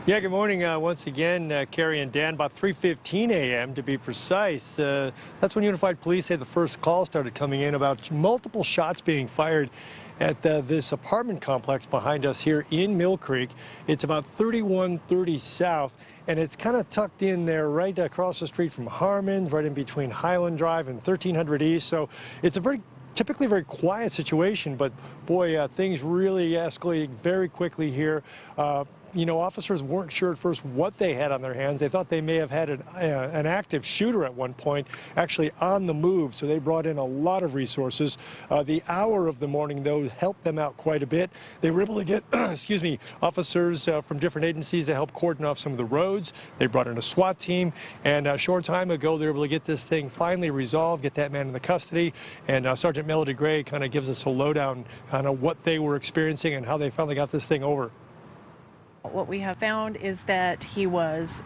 Yeah, good morning once again, Carrie and Dan. About 3:15 a.m. to be precise. That's when Unified Police say the first call started coming in about multiple shots being fired at this apartment complex behind us here in Mill Creek. It's about 3130 South, and it's kind of tucked in there right across the street from Harmon's, right in between Highland Drive and 1300 East. So it's a typically very quiet situation, but boy, things really escalated very quickly here. Officers weren't sure at first what they had on their hands. They thought they may have had an active shooter at one point, actually on the move, so they brought in a lot of resources. The hour of the morning, though, helped them out quite a bit. They were able to get, officers from different agencies to help cordon off some of the roads. They brought in a SWAT team, and a short time ago, they were able to get this thing finally resolved, get that man in the custody, and Sergeant Melody Gray kind of gives us a lowdown on what they were experiencing and how they finally got this thing over. What we have found is that he was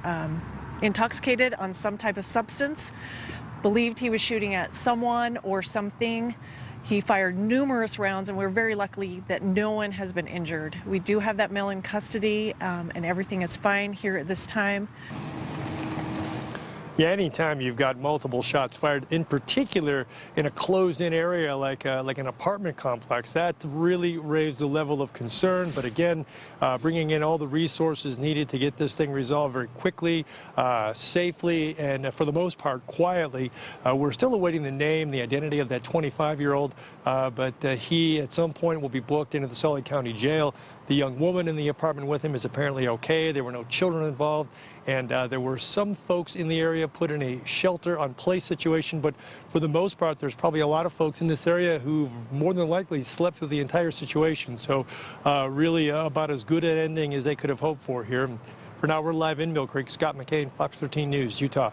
intoxicated on some type of substance, believed he was shooting at someone or something. He fired numerous rounds, and we're very lucky that no one has been injured. We do have that male in custody, and everything is fine here at this time. Yeah, anytime you've got multiple shots fired, in particular in a closed-in area like an apartment complex, that really raised the level of concern. But again, bringing in all the resources needed to get this thing resolved very quickly, safely, and for the most part, quietly. We're still awaiting the name, the identity of that 25-year-old, but he at some point will be booked into the Sully County Jail. The young woman in the apartment with him is apparently okay. There were no children involved, and there were some folks in the area put in a shelter-on-place situation, but for the most part, there's probably a lot of folks in this area who more than likely slept through the entire situation. So really about as good an ending as they could have hoped for here. For now, we're live in Mill Creek. Scott McCain, Fox 13 News, Utah.